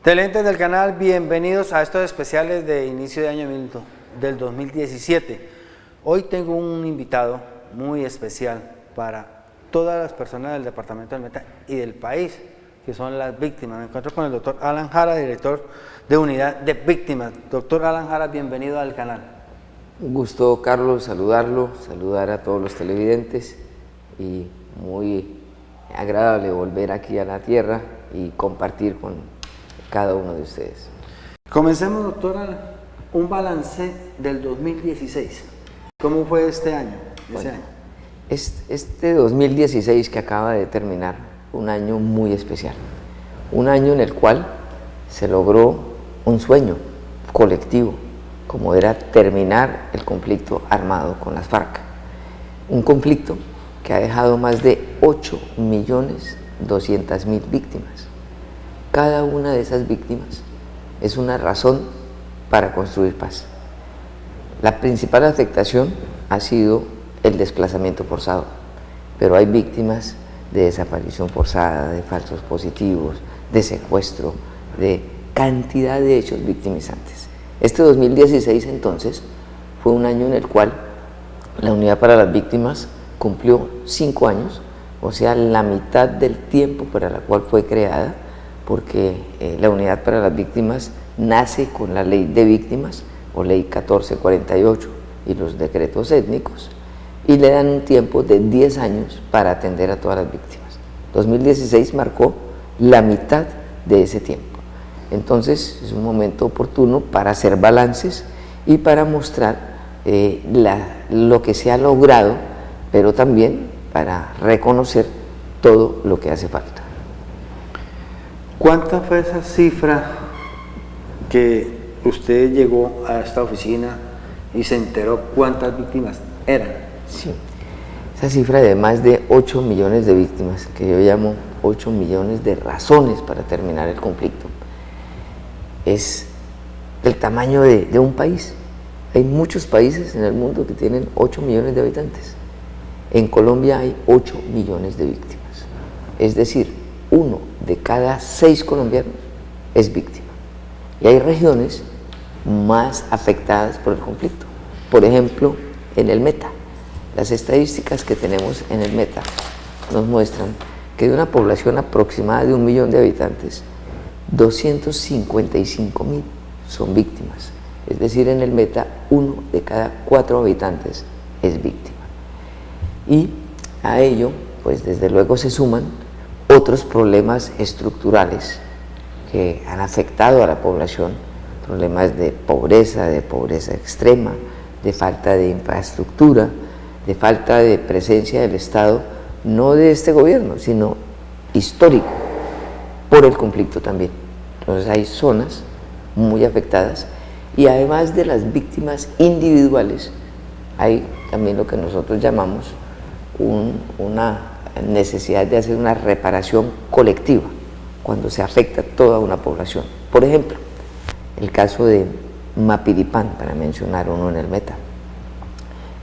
Televidentes del canal, bienvenidos a estos especiales de inicio de año del 2017. Hoy tengo un invitado muy especial para todas las personas del departamento del Meta y del país, que son las víctimas. Me encuentro con el doctor Alan Jara, director de Unidad de Víctimas. Doctor Alan Jara, bienvenido al canal. Un gusto, Carlos, saludarlo, saludar a todos los televidentes y muy agradable volver aquí a la tierra y compartir con cada uno de ustedes. Comencemos, doctora, un balance del 2016. ¿Cómo fue este año? Este 2016 que acaba de terminar, un año muy especial, un año en el cual se logró un sueño colectivo, como era terminar el conflicto armado con las FARC, un conflicto que ha dejado más de 8.200.000 víctimas. Cada una de esas víctimas es una razón para construir paz. La principal afectación ha sido el desplazamiento forzado, pero hay víctimas de desaparición forzada, de falsos positivos, de secuestro, de cantidad de hechos victimizantes. Este 2016 entonces fue un año en el cual la Unidad para las Víctimas cumplió 5 años, o sea, la mitad del tiempo para la cual fue creada, porque la Unidad para las Víctimas nace con la Ley de Víctimas, o Ley 1448, y los decretos étnicos, y le dan un tiempo de 10 años para atender a todas las víctimas. 2016 marcó la mitad de ese tiempo. Entonces es un momento oportuno para hacer balances y para mostrar lo que se ha logrado, pero también para reconocer todo lo que hace falta. ¿Cuánta fue esa cifra que usted llegó a esta oficina y se enteró cuántas víctimas eran? Sí, esa cifra de más de 8 millones de víctimas, que yo llamo 8 millones de razones para terminar el conflicto, es el tamaño de un país. Hay muchos países en el mundo que tienen 8 millones de habitantes. En Colombia hay 8 millones de víctimas. Es decir, 1 de cada 6 colombianos es víctima. Y hay regiones más afectadas por el conflicto. Por ejemplo, en el Meta. Las estadísticas que tenemos en el Meta nos muestran que de una población aproximada de 1 millón de habitantes, 255.000 son víctimas. Es decir, en el Meta, 1 de cada 4 habitantes es víctima. Y a ello, pues desde luego se suman otros problemas estructurales que han afectado a la población, problemas de pobreza extrema, de falta de infraestructura, de falta de presencia del Estado, no de este gobierno, sino histórico, por el conflicto también. Entonces hay zonas muy afectadas y además de las víctimas individuales, hay también lo que nosotros llamamos una necesidad de hacer una reparación colectiva cuando se afecta toda una población. Por ejemplo, el caso de Mapiripán, para mencionar uno en el Meta.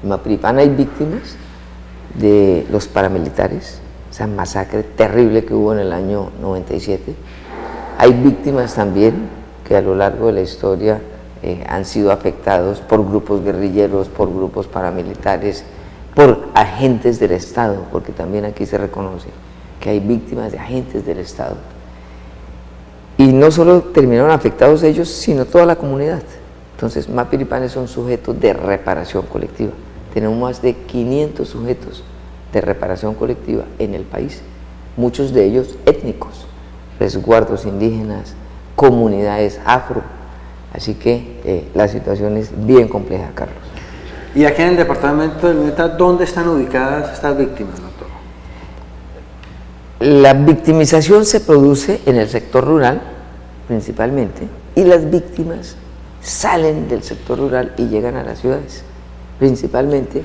En Mapiripán hay víctimas de los paramilitares, esa masacre terrible que hubo en el año 97. Hay víctimas también que a lo largo de la historia han sido afectados por grupos guerrilleros, por grupos paramilitares, por agentes del Estado, porque también aquí se reconoce que hay víctimas de agentes del Estado. Y no solo terminaron afectados ellos, sino toda la comunidad. Entonces, Mapiripán es un sujeto de reparación colectiva. Tenemos más de 500 sujetos de reparación colectiva en el país, muchos de ellos étnicos, resguardos indígenas, comunidades afro. Así que la situación es bien compleja, Carlos. ¿Y aquí en el departamento del Meta, dónde están ubicadas estas víctimas, doctor? La victimización se produce en el sector rural, principalmente, y las víctimas salen del sector rural y llegan a las ciudades. Principalmente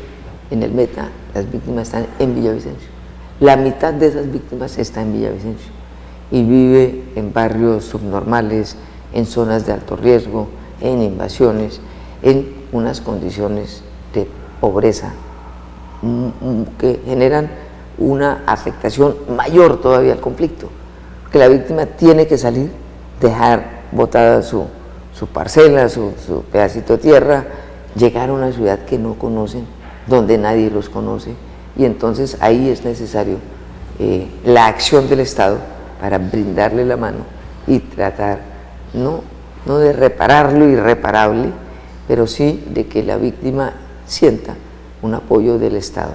en el Meta, las víctimas están en Villavicencio. La mitad de esas víctimas está en Villavicencio y vive en barrios subnormales, en zonas de alto riesgo, en invasiones, en unas condiciones de pobreza que generan una afectación mayor todavía al conflicto, porque la víctima tiene que salir dejar botada su parcela, su pedacito de tierra, llegar a una ciudad que no conocen, donde nadie los conoce, y entonces ahí es necesario la acción del Estado para brindarle la mano y tratar no de reparar lo irreparable, pero sí de que la víctima sienta un apoyo del Estado.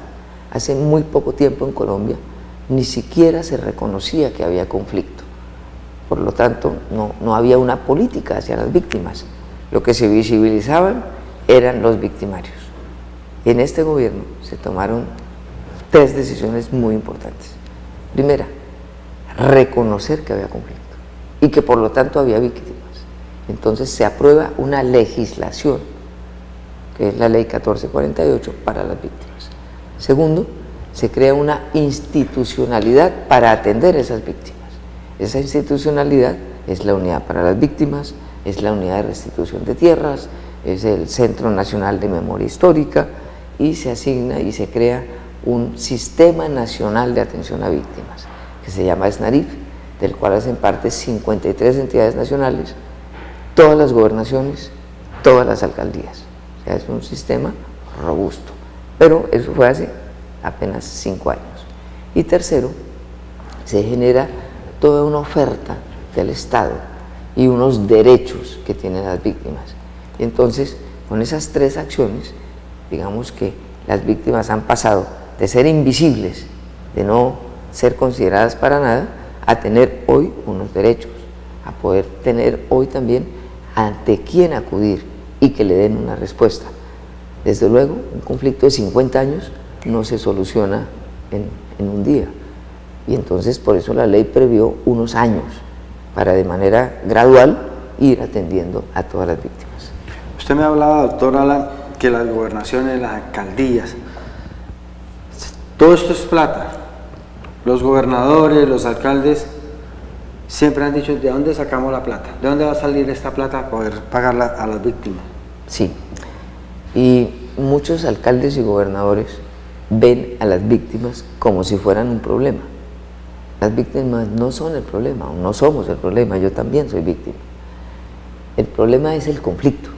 Hace muy poco tiempo en Colombia ni siquiera se reconocía que había conflicto, por lo tanto no había una política hacia las víctimas, lo que se visibilizaban eran los victimarios. En este gobierno se tomaron 3 decisiones muy importantes. Primera, reconocer que había conflicto y que por lo tanto había víctimas. Entonces se aprueba una legislación, que es la Ley 1448, para las víctimas. Segundo, se crea una institucionalidad para atender a esas víctimas. Esa institucionalidad es la Unidad para las Víctimas, es la Unidad de Restitución de Tierras, es el Centro Nacional de Memoria Histórica, y se asigna y se crea un Sistema Nacional de Atención a Víctimas, que se llama SNARIF, del cual hacen parte 53 entidades nacionales, todas las gobernaciones, todas las alcaldías. O sea, es un sistema robusto, pero eso fue hace apenas 5 años. Y tercero, se genera toda una oferta del Estado y unos derechos que tienen las víctimas. Y entonces, con esas 3 acciones, digamos que las víctimas han pasado de ser invisibles, de no ser consideradas para nada, a tener hoy unos derechos, a poder tener hoy también ante quién acudir y que le den una respuesta. Desde luego, un conflicto de 50 años no se soluciona en un día, y entonces por eso la ley previó unos años para de manera gradual ir atendiendo a todas las víctimas. Usted me hablaba, doctor Alan, que las gobernaciones, las alcaldías, todo esto es plata. Los gobernadores, los alcaldes siempre han dicho, ¿de dónde sacamos la plata? ¿De dónde va a salir esta plata para poder pagarla a las víctimas? Sí, y muchos alcaldes y gobernadores ven a las víctimas como si fueran un problema. Las víctimas no son el problema, o no somos el problema, yo también soy víctima. El problema es el conflicto.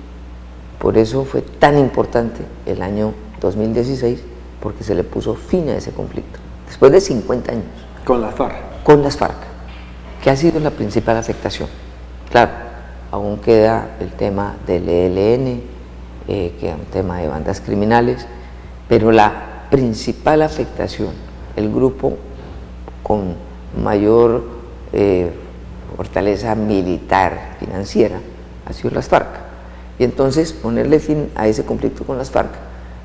Por eso fue tan importante el año 2016, porque se le puso fin a ese conflicto, después de 50 años. Con las FARC. Con las FARC, que ha sido la principal afectación. Claro, aún queda el tema del ELN, queda un tema de bandas criminales, pero la principal afectación, el grupo con mayor fortaleza militar, financiera, ha sido las FARC. Y entonces ponerle fin a ese conflicto con las FARC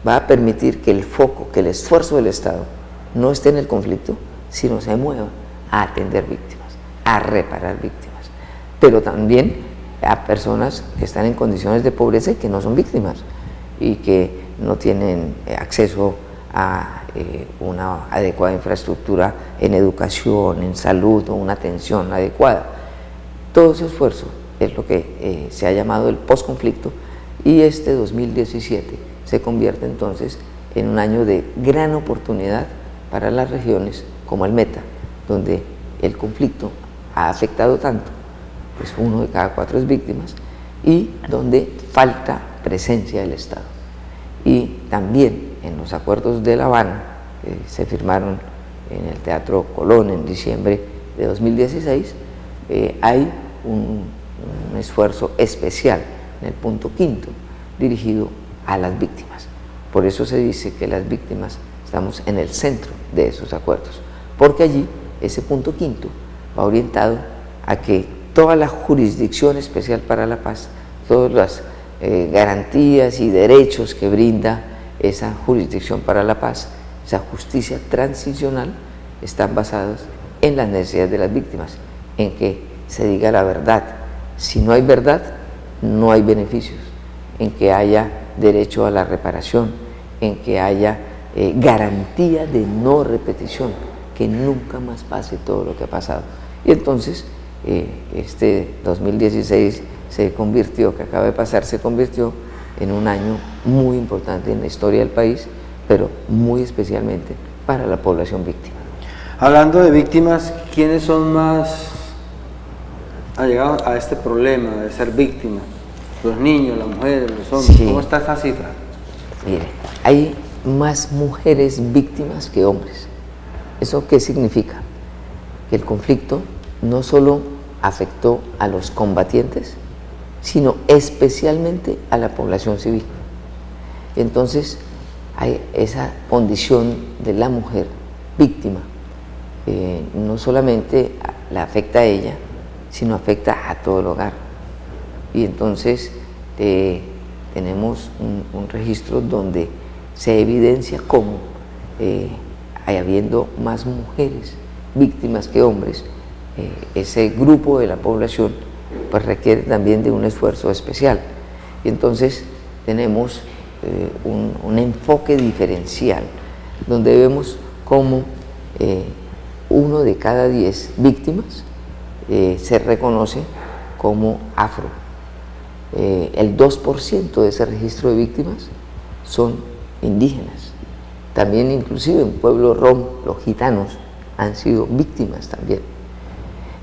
va a permitir que el foco, que el esfuerzo del Estado no esté en el conflicto, sino se mueva a atender víctimas, a reparar víctimas, pero también a personas que están en condiciones de pobreza y que no son víctimas y que no tienen acceso a una adecuada infraestructura en educación, en salud o una atención adecuada. Todo ese esfuerzo es lo que se ha llamado el posconflicto, y este 2017 se convierte entonces en un año de gran oportunidad para las regiones como el Meta, donde el conflicto ha afectado tanto, pues 1 de cada 4 es víctimas, y donde falta presencia del Estado. Y también en los acuerdos de La Habana, que se firmaron en el Teatro Colón en diciembre de 2016, hay un esfuerzo especial en el punto 5 dirigido a las víctimas. Por eso se dice que las víctimas estamos en el centro de esos acuerdos, porque allí ese punto 5 va orientado a que toda la jurisdicción especial para la paz, todas las garantías y derechos que brinda esa jurisdicción para la paz, esa justicia transicional, están basados en las necesidades de las víctimas, en que se diga la verdad. Si no hay verdad, no hay beneficios, en que haya derecho a la reparación, en que haya garantía de no repetición, que nunca más pase todo lo que ha pasado. Y entonces, este 2016 se convirtió, que acaba de pasar, se convirtió en un año muy importante en la historia del país, pero muy especialmente para la población víctima. Hablando de víctimas, ¿quiénes son más ha llegado a este problema de ser víctima? Los niños, las mujeres, los hombres, Sí. ¿cómo está esa cifra? Mire, hay más mujeres víctimas que hombres. ¿Eso qué significa? Que el conflicto no solo afectó a los combatientes, sino especialmente a la población civil. Entonces, hay esa condición de la mujer víctima, no solamente la afecta a ella, sino afecta a todo el hogar. Y entonces tenemos un registro donde se evidencia cómo habiendo más mujeres víctimas que hombres, ese grupo de la población pues requiere también de un esfuerzo especial. Y entonces tenemos un enfoque diferencial donde vemos cómo 1 de cada 10 víctimas se reconoce como afro. El 2% de ese registro de víctimas son indígenas. También inclusive en pueblo rom, los gitanos han sido víctimas también.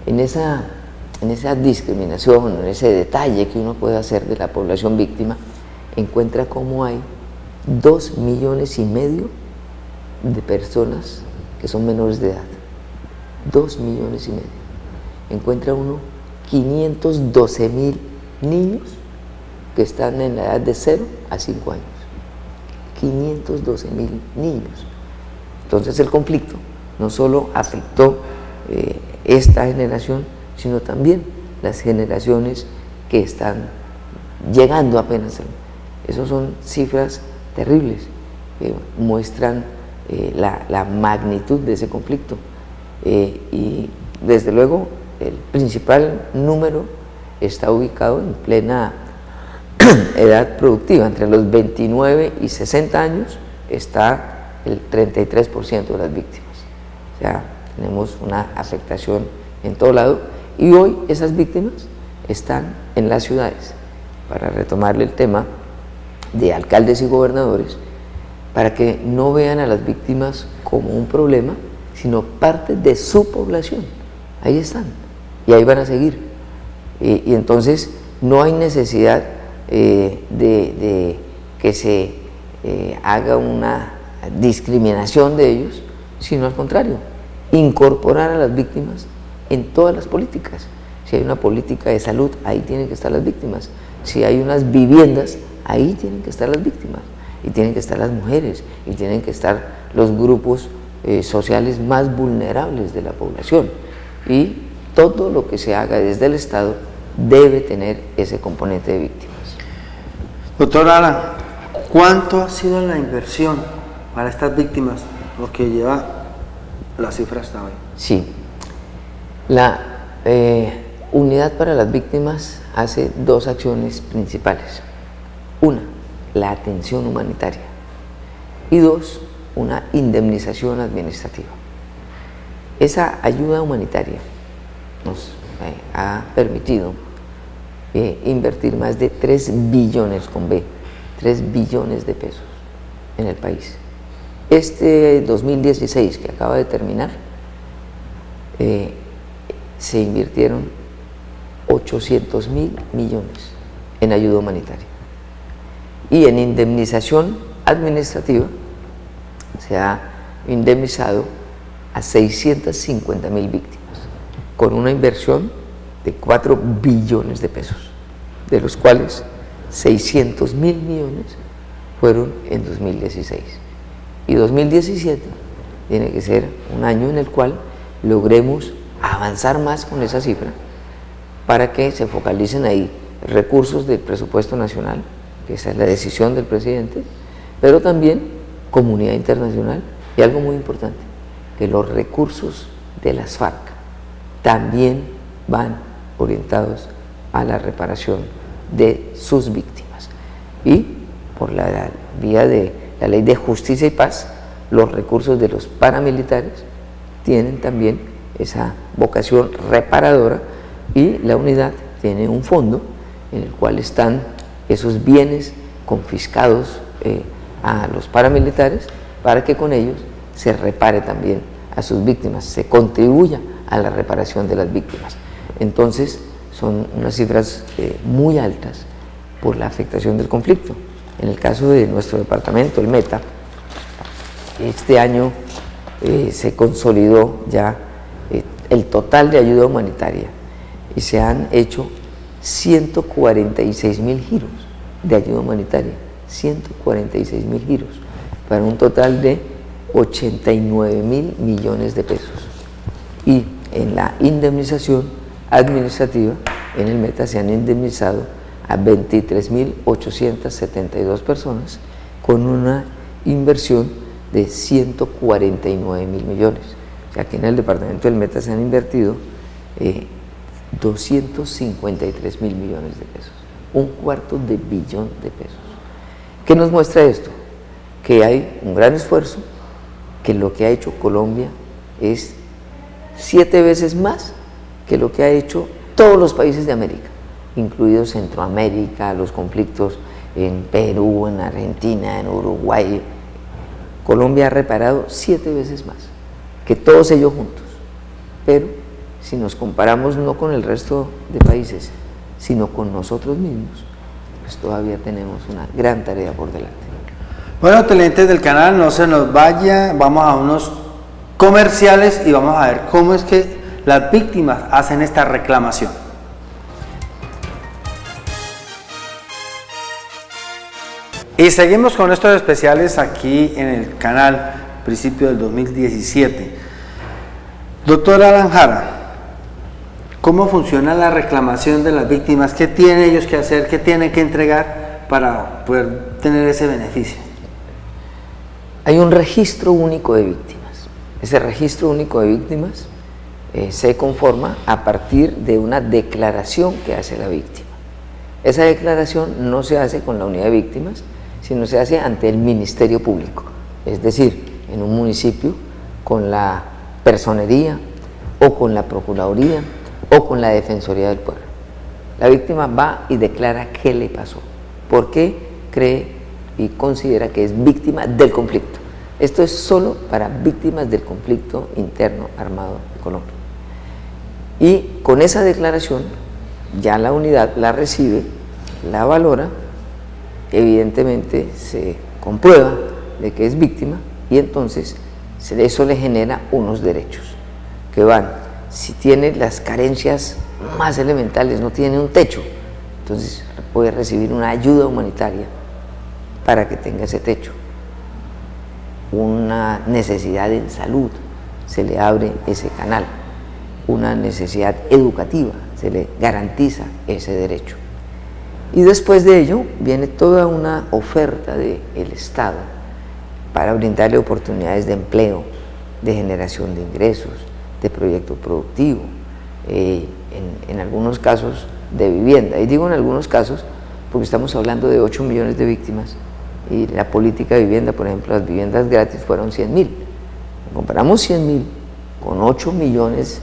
En esa discriminación, en ese detalle que uno puede hacer de la población víctima, encuentra cómo hay 2,5 millones de personas que son menores de edad. 2,5 millones. Encuentra uno 512,000 niños que están en la edad de 0 a 5 años. 512,000 niños. Entonces el conflicto no solo afectó esta generación, sino también las generaciones que están llegando apenas. Esas son cifras terribles que muestran la magnitud de ese conflicto. Y desde luego el principal número está ubicado en plena edad productiva. Entre los 29 y 60 años está el 33% de las víctimas. O sea, tenemos una afectación en todo lado, y hoy esas víctimas están en las ciudades. Para retomarle el tema de alcaldes y gobernadores, para que no vean a las víctimas como un problema, sino parte de su población. Ahí están, y ahí van a seguir. Y entonces no hay necesidad de que se haga una discriminación de ellos, sino al contrario, incorporar a las víctimas en todas las políticas. Si hay una política de salud, ahí tienen que estar las víctimas. Si hay unas viviendas, ahí tienen que estar las víctimas. Y tienen que estar las mujeres, y tienen que estar los grupos sociales más vulnerables de la población. Y todo lo que se haga desde el Estado debe tener ese componente de víctimas. Doctor Alan, ¿cuánto ha sido la inversión para estas víctimas, lo que lleva la cifra hasta hoy? Sí, la Unidad para las Víctimas hace 2 acciones principales. Una, la atención humanitaria, y 2, una indemnización administrativa. Esa ayuda humanitaria nos ha permitido invertir más de 3 billones con B, 3 billones de pesos en el país. Este 2016 que acaba de terminar, se invirtieron 800.000 millones en ayuda humanitaria. Y en indemnización administrativa se ha indemnizado a 650.000 víctimas, con una inversión de 4 billones de pesos, de los cuales 600.000 millones fueron en 2016. Y 2017 tiene que ser un año en el cual logremos avanzar más con esa cifra, para que se focalicen ahí recursos del presupuesto nacional, que esa es la decisión del presidente, pero también comunidad internacional, y algo muy importante, que los recursos de las FARC también van orientados a la reparación de sus víctimas. Y por la vía de la Ley de Justicia y Paz, los recursos de los paramilitares tienen también esa vocación reparadora, y la unidad tiene un fondo en el cual están esos bienes confiscados a los paramilitares, para que con ellos se repare también a sus víctimas, se contribuya a la reparación de las víctimas. Entonces son unas cifras muy altas por la afectación del conflicto. En el caso de nuestro departamento, el Meta, este año se consolidó ya el total de ayuda humanitaria y se han hecho 146.000 giros de ayuda humanitaria, 146.000 giros, para un total de 89.000 millones de pesos. Y en la indemnización administrativa, en el Meta se han indemnizado a 23.872 personas con una inversión de 149.000 millones. O sea, que en el departamento del Meta se han invertido 253.000 millones de pesos, un cuarto de billón de pesos. ¿Qué nos muestra esto? Que hay un gran esfuerzo, que lo que ha hecho Colombia es 7 veces más que lo que ha hecho todos los países de América, incluidos Centroamérica, los conflictos en Perú, en Argentina, en Uruguay. Colombia ha reparado 7 veces más que todos ellos juntos. Pero si nos comparamos no con el resto de países, sino con nosotros mismos, pues todavía tenemos una gran tarea por delante. Bueno, televidentes del canal, no se nos vaya, vamos a unos comerciales y vamos a ver cómo es que las víctimas hacen esta reclamación. Y seguimos con estos especiales aquí en el canal, principio del 2017. Doctora Alan Jara, ¿cómo funciona la reclamación de las víctimas? ¿Qué tienen ellos que hacer? ¿Qué tienen que entregar para poder tener ese beneficio? Hay un registro único de víctimas. Ese registro único de víctimas se conforma a partir de una declaración que hace la víctima. Esa declaración no se hace con la unidad de víctimas, sino se hace ante el Ministerio Público, es decir, en un municipio con la Personería o con la Procuraduría o con la Defensoría del Pueblo. La víctima va y declara qué le pasó, por qué cree y considera que es víctima del conflicto. Esto es solo para víctimas del conflicto interno armado de Colombia. Y con esa declaración ya la unidad la recibe, la valora, evidentemente se comprueba de que es víctima y entonces eso le genera unos derechos que van, si tiene las carencias más elementales, no tiene un techo, entonces puede recibir una ayuda humanitaria para que tenga ese techo. Una necesidad en salud, se le abre ese canal. Una necesidad educativa, se le garantiza ese derecho. Y después de ello viene toda una oferta del Estado para brindarle oportunidades de empleo, de generación de ingresos, de proyecto productivo, en algunos casos de vivienda. Y digo en algunos casos porque estamos hablando de 8 millones de víctimas y la política de vivienda, por ejemplo, las viviendas gratis fueron 100.000. Comparamos 100.000 con 8 millones,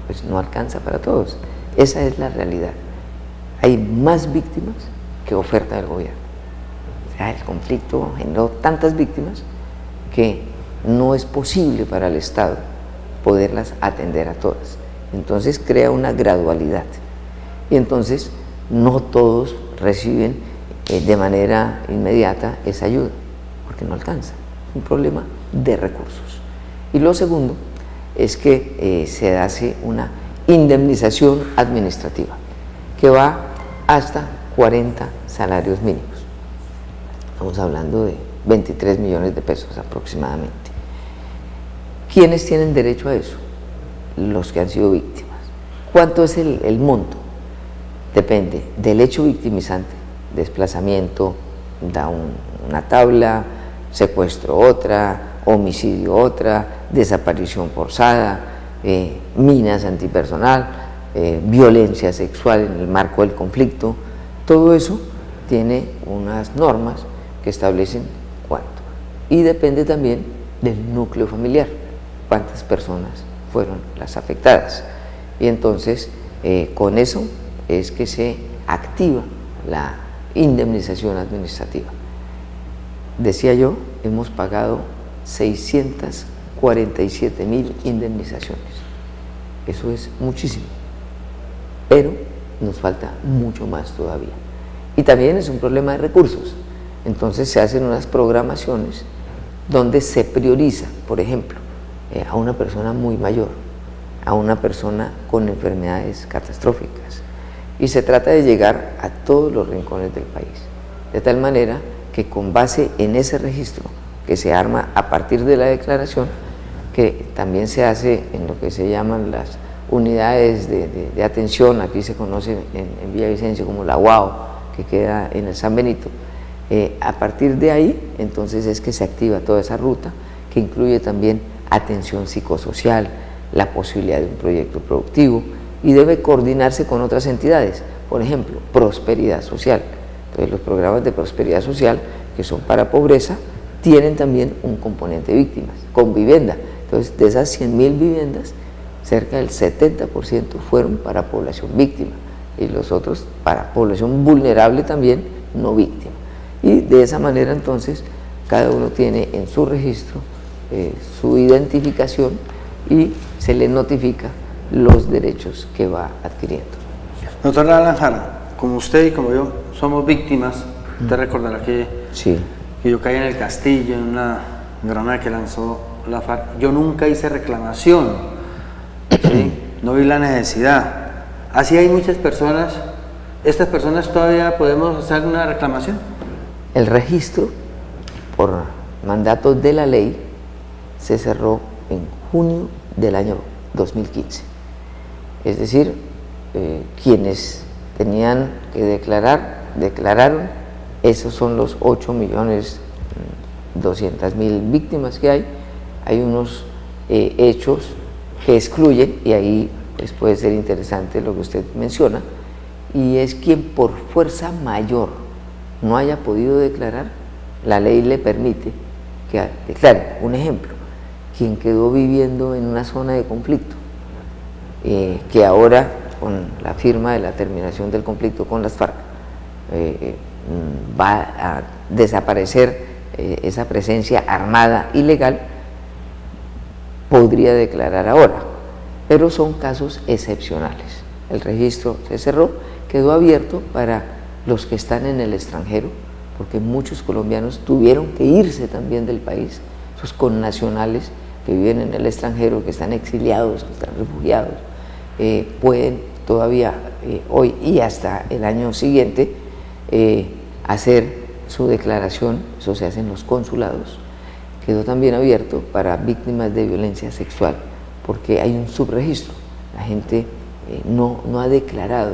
pues no alcanza para todos. Esa es la realidad. Hay más víctimas que oferta del gobierno. O sea, el conflicto generó tantas víctimas que no es posible para el Estado poderlas atender a todas. Entonces crea una gradualidad. Y entonces no todos reciben de manera inmediata esa ayuda, porque no alcanza. Es un problema de recursos. Y lo segundo es que se hace una indemnización administrativa que va hasta 40 salarios mínimos. Estamos hablando de 23 millones de pesos aproximadamente. ¿Quiénes tienen derecho a eso? Los que han sido víctimas. ¿Cuánto es el monto? Depende del hecho victimizante, desplazamiento, da una tabla, secuestro otra, homicidio otra, desaparición forzada, minas antipersonal, violencia sexual en el marco del conflicto. Todo eso tiene unas normas que establecen cuánto. Y depende también del núcleo familiar, cuántas personas fueron las afectadas. Y entonces, con eso es que se activa la indemnización administrativa. Decía yo, hemos pagado 647.000 indemnizaciones. Eso es muchísimo. pero nos falta mucho más todavía. Y también es un problema de recursos. Entonces se hacen unas programaciones donde se prioriza, por ejemplo, a una persona muy mayor, a una persona con enfermedades catastróficas, y se trata de llegar a todos los rincones del país, de tal manera que con base en ese registro que se arma a partir de la declaración, que también se hace en lo que se llaman las unidades de atención, aquí se conoce en Villavicencio como la UAO, que queda en el San Benito. A partir de ahí, entonces es que se activa toda esa ruta, que incluye también atención psicosocial, la posibilidad de un proyecto productivo, y debe coordinarse con otras entidades, por ejemplo, prosperidad social. Entonces los programas de prosperidad social, que son para pobreza, tienen también un componente de víctimas, con vivienda. Entonces de esas 100.000 viviendas, cerca del 70% fueron para población víctima, y los otros para población vulnerable también, no víctima. Y de esa manera entonces cada uno tiene en su registro su identificación y se le notifica los derechos que va adquiriendo. Doctor Alan Jara, como usted y como yo somos víctimas, usted recordará que, sí, que yo caí en el Castillo en una granada que lanzó la FARC. Yo nunca hice reclamación, ¿sí? No vi la necesidad. Así hay muchas personas. ¿Estas personas todavía podemos hacer una reclamación? El registro, por mandato de la ley, se cerró en junio del año 2015. Es decir, quienes tenían que declarar, declararon. Esos son los 8.200.000 víctimas que hay. Hay unos hechos que excluyen, y ahí pues, puede ser interesante lo que usted menciona, y es quien por fuerza mayor no haya podido declarar, la ley le permite que declare. Un ejemplo, quien quedó viviendo en una zona de conflicto, que ahora con la firma de la terminación del conflicto con las FARC va a desaparecer esa presencia armada ilegal, podría declarar ahora, pero son casos excepcionales. El registro se cerró, quedó abierto para los que están en el extranjero, porque muchos colombianos tuvieron que irse también del país, sus connacionales que viven en el extranjero, que están exiliados, que están refugiados, pueden todavía hoy y hasta el año siguiente hacer su declaración. Eso se hace en los consulados. Quedó también abierto para víctimas de violencia sexual, porque hay un subregistro. La gente no ha declarado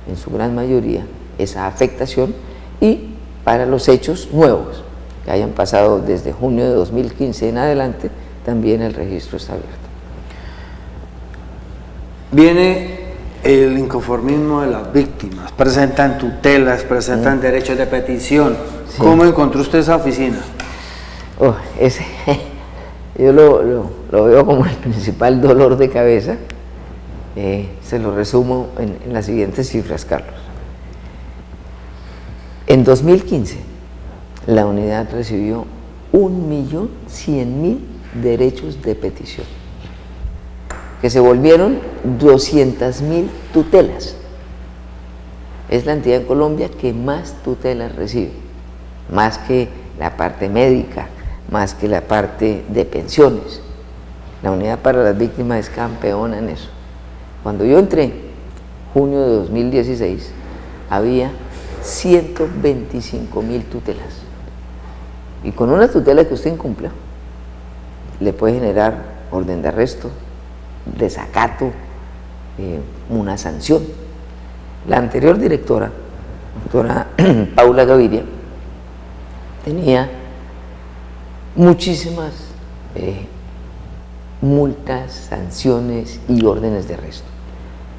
en su gran mayoría esa afectación, y para los hechos nuevos que hayan pasado desde junio de 2015 en adelante, también el registro está abierto. Viene el inconformismo de las víctimas, presentan tutelas, presentan derechos de petición. Sí. ¿Cómo encontró usted esa oficina? Yo lo veo como el principal dolor de cabeza. Se lo resumo en las siguientes cifras, Carlos. En 2015, la unidad recibió 1.100.000 derechos de petición, que se volvieron 200.000 tutelas. Es la entidad en Colombia que más tutelas recibe, más que la parte médica, más que la parte de pensiones. La unidad para las víctimas es campeona en eso. Cuando yo entré, junio de 2016, había 125.000 tutelas. Y con una tutela que usted incumpla, le puede generar orden de arresto, desacato, una sanción. La anterior directora, doctora Paula Gaviria, tenía muchísimas multas, sanciones y órdenes de arresto,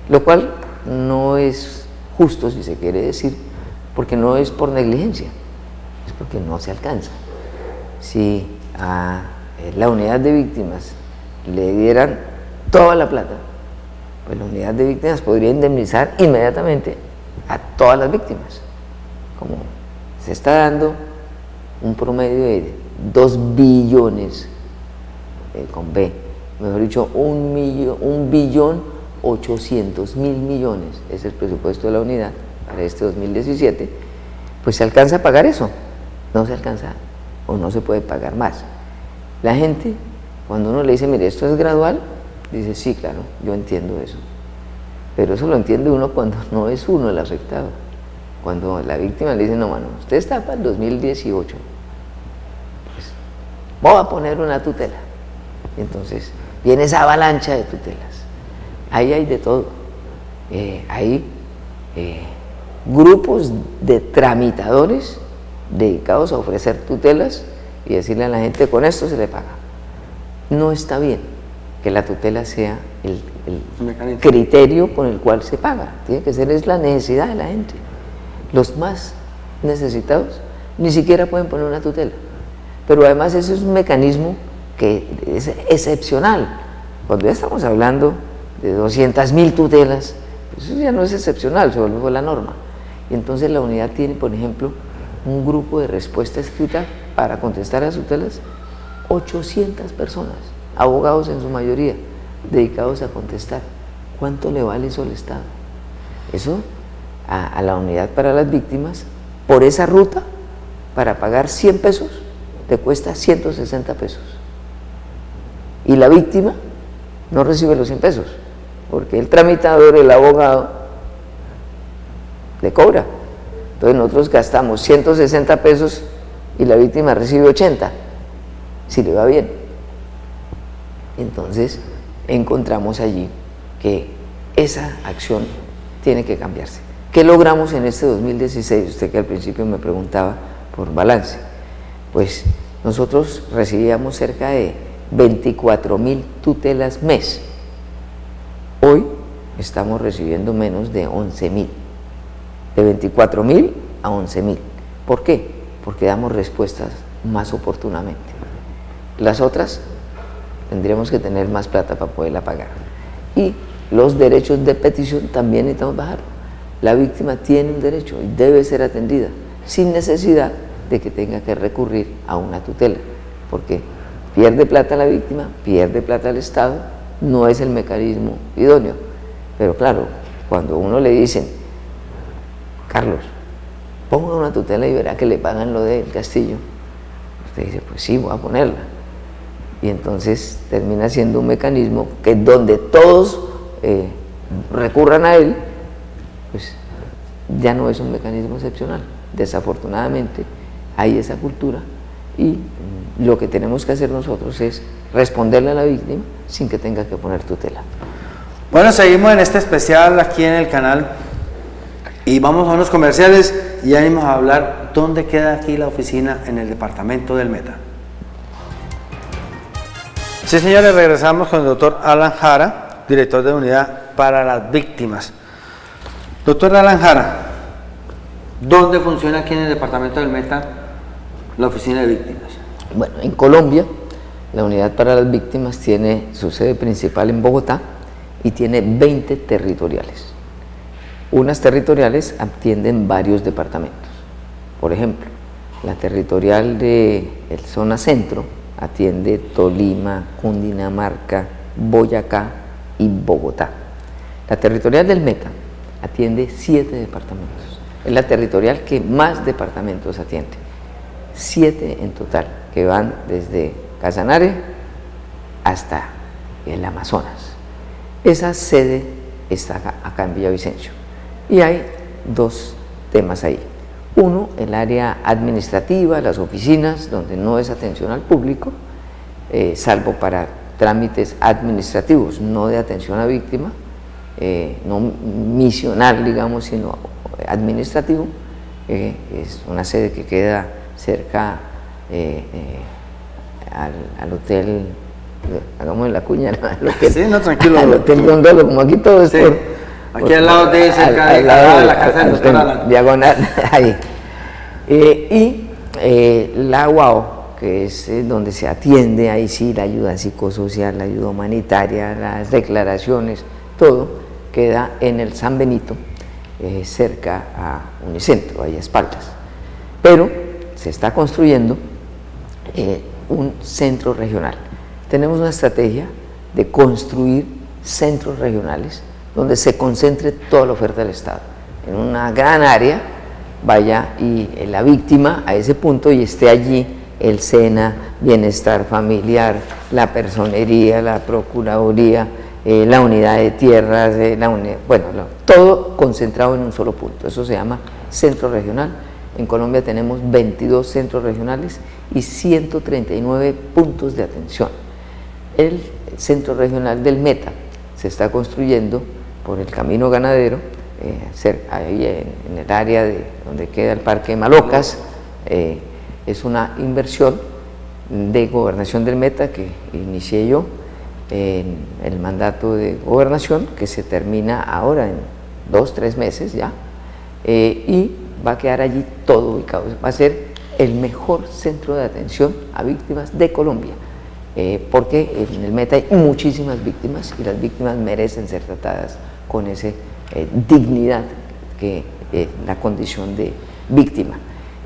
lo cual no es justo, si se quiere decir, porque no es por negligencia, es porque no se alcanza. Si a la unidad de víctimas le dieran toda la plata, pues la unidad de víctimas podría indemnizar inmediatamente a todas las víctimas, como se está dando un promedio de 2 billones con B, mejor dicho, 1.800.000.000 800.000 millones, es el presupuesto de la unidad para este 2017, pues se alcanza a pagar eso, no se alcanza o no se puede pagar más. La gente, cuando uno le dice, mire, esto es gradual, dice, sí, claro, yo entiendo eso. Pero eso lo entiende uno cuando no es uno el afectado. Cuando la víctima le dice, no, mano, usted está para el 2018, pues voy a poner una tutela. Y entonces viene esa avalancha de tutelas. Ahí hay de todo. Hay grupos de tramitadores dedicados a ofrecer tutelas y decirle a la gente, con esto se le paga. No está bien que la tutela sea el criterio con el cual se paga. Tiene que ser es la necesidad de la gente. Los más necesitados ni siquiera pueden poner una tutela. Pero además ese es un mecanismo que es excepcional. Cuando ya estamos hablando de 200.000 tutelas, pues eso ya no es excepcional, se vuelve la norma. Y entonces la unidad tiene, por ejemplo, un grupo de respuesta escrita para contestar a tutelas, 800 personas, abogados en su mayoría, dedicados a contestar. ¿Cuánto le vale eso al Estado? Eso a la unidad para las víctimas, por esa ruta, para pagar 100 pesos, te cuesta 160 pesos. Y la víctima no recibe los 100 pesos, porque el tramitador, el abogado, le cobra. Entonces nosotros gastamos 160 pesos y la víctima recibe 80, si le va bien. Entonces encontramos allí que esa acción tiene que cambiarse. ¿Qué logramos en este 2016? Usted que al principio me preguntaba por balance. Pues nosotros recibíamos cerca de 24.000 tutelas mes. Hoy estamos recibiendo menos de 11.000. De 24.000 a 11.000. ¿Por qué? Porque damos respuestas más oportunamente. Las otras tendríamos que tener más plata para poderla pagar. Y los derechos de petición también necesitamos bajarlo. La víctima tiene un derecho y debe ser atendida sin necesidad de que tenga que recurrir a una tutela, porque pierde plata la víctima, pierde plata el Estado, no es el mecanismo idóneo. Pero claro, cuando uno le dicen, Carlos, ponga una tutela y verá que le pagan lo del castillo, usted dice, pues sí, voy a ponerla. Y entonces termina siendo un mecanismo que donde todos recurran a él, pues ya no es un mecanismo excepcional. Desafortunadamente hay esa cultura y lo que tenemos que hacer nosotros es responderle a la víctima sin que tenga que poner tutela. Bueno, seguimos en este especial aquí en el canal y vamos a unos comerciales y ya vamos a hablar dónde queda aquí la oficina en el departamento del Meta. Sí, señores, regresamos con el doctor Alan Jara, director de unidad para las víctimas. Doctor Alan Jara, ¿dónde funciona aquí en el departamento del Meta la oficina de víctimas? Bueno, en Colombia, la unidad para las víctimas tiene su sede principal en Bogotá y tiene 20 territoriales. Unas territoriales atienden varios departamentos. Por ejemplo, la territorial de zona centro atiende Tolima, Cundinamarca, Boyacá y Bogotá. La territorial del Meta atiende 7 departamentos. Es la territorial que más departamentos atiende. 7 en total, que van desde Casanare hasta el Amazonas. Esa sede está acá en Villavicencio. Y hay 2 temas ahí. Uno, el área administrativa, las oficinas, donde no es atención al público, salvo para trámites administrativos, no de atención a víctima, no misional, digamos, sino administrativo. Es una sede que queda cerca al hotel, hagamos la cuña, al hotel, sí, no, tranquilo, al hotel Gondolo, como aquí todo es sí. Aquí al lado de cerca de la casa del doctor Alan. Diagonal, ahí. La UAO, que es donde se atiende, ahí sí, la ayuda psicosocial, la ayuda humanitaria, las declaraciones, todo queda en el San Benito, cerca a Unicentro, ahí a espaldas. Pero se está construyendo un centro regional. Tenemos una estrategia de construir centros regionales donde se concentre toda la oferta del Estado. En una gran área vaya y la víctima a ese punto y esté allí el SENA, Bienestar Familiar, la Personería, la Procuraduría, la Unidad de Tierras, todo concentrado en un solo punto. Eso se llama centro regional. En Colombia tenemos 22 centros regionales y 139 puntos de atención. El centro regional del Meta se está construyendo por el Camino Ganadero, ahí en el área donde queda el Parque de Malocas. Es una inversión de gobernación del Meta que inicié yo en el mandato de gobernación, que se termina ahora en 2-3 meses ya, y va a quedar allí todo ubicado. Va a ser el mejor centro de atención a víctimas de Colombia, porque en el Meta hay muchísimas víctimas y las víctimas merecen ser tratadas con esa dignidad que la condición de víctima.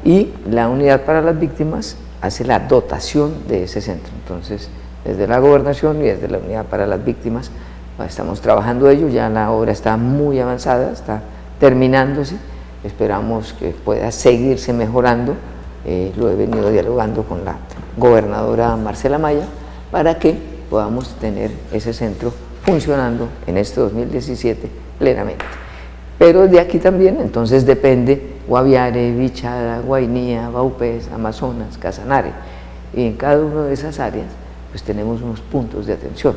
Y la unidad para las víctimas hace la dotación de ese centro. Entonces, desde la gobernación y desde la unidad para las víctimas estamos trabajando ello. Ya la obra está muy avanzada, está terminándose. Esperamos que pueda seguirse mejorando. Lo he venido dialogando con la gobernadora Marcela Maya para que podamos tener ese centro funcionando en este 2017 plenamente. Pero de aquí también, entonces depende Guaviare, Vichada, Guainía, Vaupés, Amazonas, Casanare, y en cada una de esas áreas pues tenemos unos puntos de atención.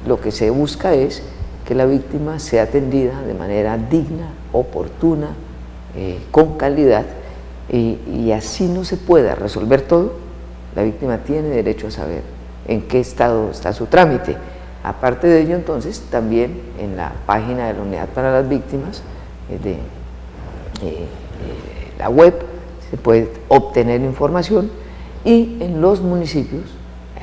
Lo que se busca es que la víctima sea atendida de manera digna, oportuna, con calidad, y así no se pueda resolver todo. La víctima tiene derecho a saber en qué estado está su trámite. Aparte de ello, entonces, también en la página de la Unidad para las Víctimas, de la web, se puede obtener información, y en los municipios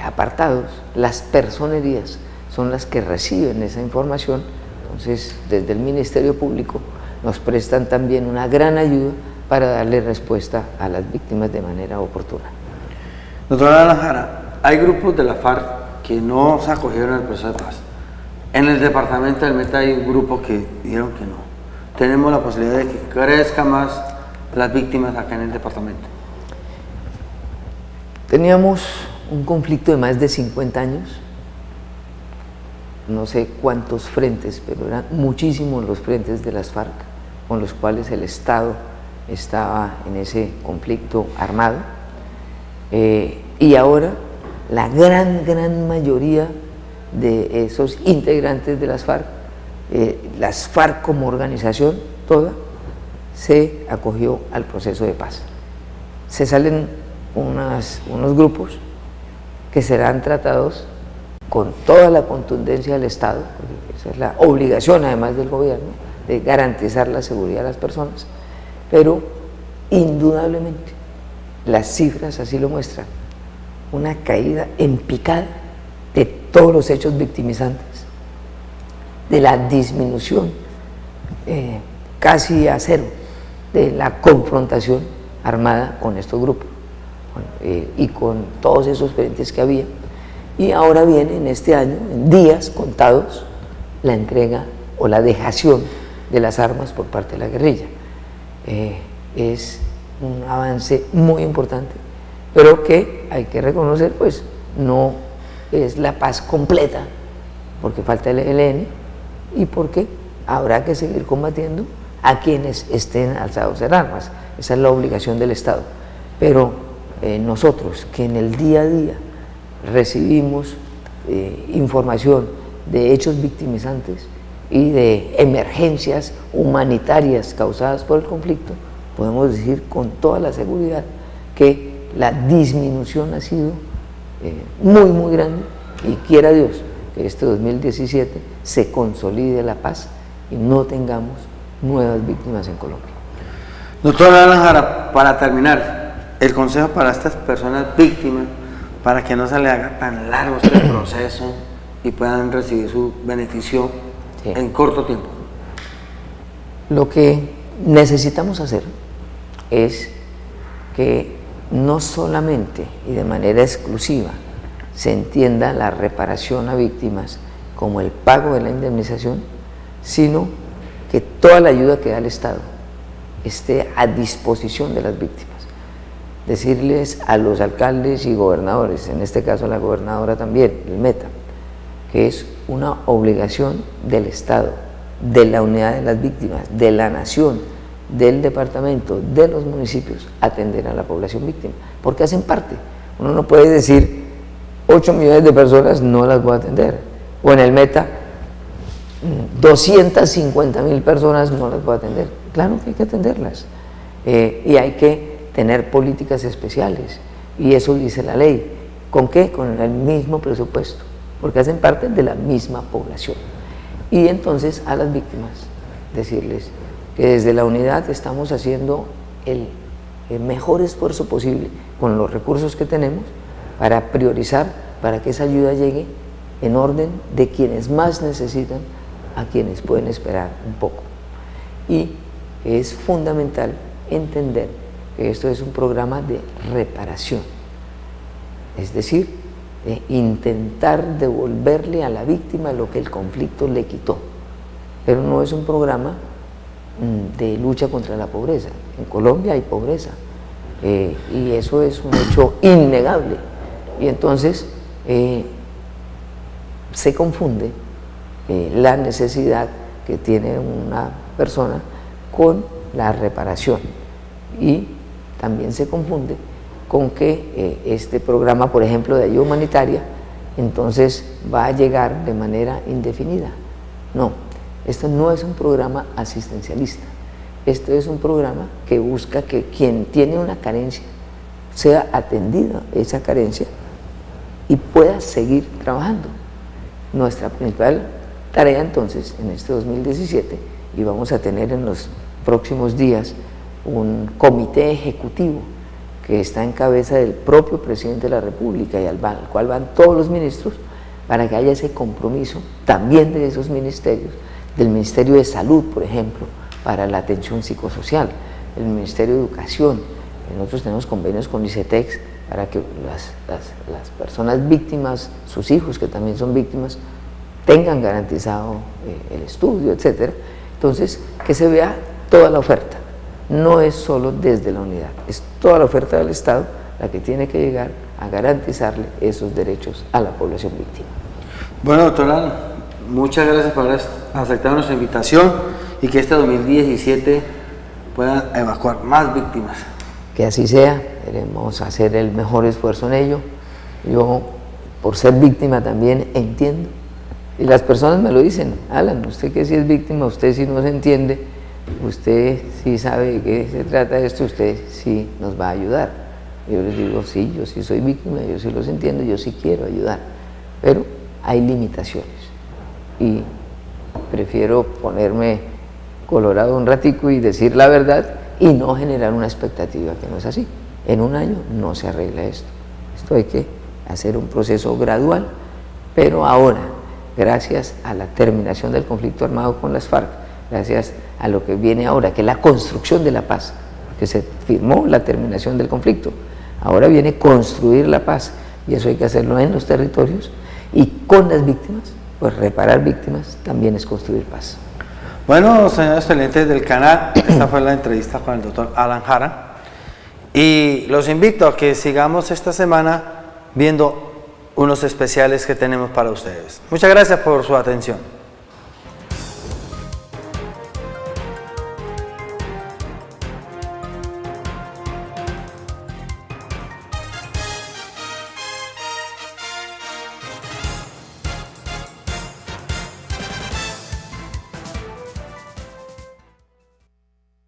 apartados, las personerías son las que reciben esa información. Entonces, desde el Ministerio Público nos prestan también una gran ayuda para darle respuesta a las víctimas de manera oportuna. Doctora Alan Jara, hay grupos de la FARC que no se acogieron al proceso de paz. En el departamento del Meta hay un grupo que dijeron que no. Tenemos la posibilidad de que crezca más las víctimas acá en el departamento. Teníamos un conflicto de más de 50 años, no sé cuántos frentes, pero eran muchísimos los frentes de las FARC con los cuales el Estado estaba en ese conflicto armado, y ahora la gran mayoría de esos integrantes de las FARC como organización toda, se acogió al proceso de paz. Se salen unos grupos que serán tratados con toda la contundencia del Estado, porque esa es la obligación además del gobierno, de garantizar la seguridad de las personas, pero indudablemente las cifras así lo muestran, una caída en picada de todos los hechos victimizantes, de la disminución casi a cero de la confrontación armada con estos grupos y con todos esos frentes que había. Y ahora viene en este año, en días contados, la entrega o la dejación de las armas por parte de la guerrilla. Es un avance muy importante, pero que hay que reconocer, pues no es la paz completa, porque falta el ELN y porque habrá que seguir combatiendo a quienes estén alzados en armas. Esa es la obligación del Estado. Pero nosotros, que en el día a día recibimos información de hechos victimizantes y de emergencias humanitarias causadas por el conflicto, podemos decir con toda la seguridad que la disminución ha sido muy grande, y quiera Dios que este 2017 se consolide la paz y no tengamos nuevas víctimas en Colombia. Doctora Alan Jara, para terminar, el consejo para estas personas víctimas, para que no se les haga tan largo este proceso y puedan recibir su beneficio en corto tiempo. Lo que necesitamos hacer es que no solamente y de manera exclusiva se entienda la reparación a víctimas como el pago de la indemnización, sino que toda la ayuda que da el Estado esté a disposición de las víctimas. Decirles a los alcaldes y gobernadores, en este caso a la gobernadora también, el Meta, que es una obligación del Estado, de la unidad de las víctimas, de la nación, del departamento, de los municipios, atender a la población víctima, porque hacen parte. Uno no puede decir 8 millones de personas no las voy a atender, o en el Meta 250.000 personas no las voy a atender. Claro que hay que atenderlas, y hay que tener políticas especiales, y eso dice la ley. ¿Con qué? Con el mismo presupuesto, porque hacen parte de la misma población. Y entonces a las víctimas decirles que desde la unidad estamos haciendo el mejor esfuerzo posible con los recursos que tenemos para priorizar, para que esa ayuda llegue en orden de quienes más necesitan a quienes pueden esperar un poco. Y es fundamental entender que esto es un programa de reparación, es decir, de intentar devolverle a la víctima lo que el conflicto le quitó, pero no es un programa de lucha contra la pobreza. En Colombia hay pobreza, y eso es un hecho innegable, y entonces se confunde la necesidad que tiene una persona con la reparación, y también se confunde con que este programa, por ejemplo, de ayuda humanitaria, entonces va a llegar de manera indefinida. No, esto no es un programa asistencialista, esto es un programa que busca que quien tiene una carencia sea atendida esa carencia y pueda seguir trabajando. Nuestra principal tarea entonces en este 2017, y vamos a tener en los próximos días un comité ejecutivo que está en cabeza del propio presidente de la República y al cual van todos los ministros, para que haya ese compromiso también de esos ministerios, del Ministerio de Salud, por ejemplo, para la atención psicosocial, el Ministerio de Educación. Nosotros tenemos convenios con ICETEX para que las personas víctimas, sus hijos que también son víctimas, tengan garantizado el estudio, etc. Entonces, que se vea toda la oferta. No es solo desde la unidad, es toda la oferta del Estado la que tiene que llegar a garantizarle esos derechos a la población víctima. Bueno, doctora, muchas gracias por haber aceptado nuestra invitación y que este 2017 puedan evacuar más víctimas. Que así sea, queremos hacer el mejor esfuerzo en ello. Yo, por ser víctima, también entiendo, y las personas me lo dicen: Alan, usted que sí es víctima, usted sí nos entiende, usted sí sabe de qué se trata esto, usted sí nos va a ayudar. Yo les digo: sí, yo sí soy víctima, yo sí los entiendo, yo sí quiero ayudar, pero hay limitaciones y prefiero ponerme colorado un ratico y decir la verdad y no generar una expectativa que no es así. En un año no se arregla esto. Esto hay que hacer un proceso gradual, pero ahora, gracias a la terminación del conflicto armado con las FARC, gracias a lo que viene ahora, que es la construcción de la paz, que se firmó la terminación del conflicto, ahora viene construir la paz, y eso hay que hacerlo en los territorios y con las víctimas, pues reparar víctimas también es construir paz. Bueno, señores televidentes del canal, esta fue la entrevista con el doctor Alan Jara, y los invito a que sigamos esta semana viendo unos especiales que tenemos para ustedes. Muchas gracias por su atención.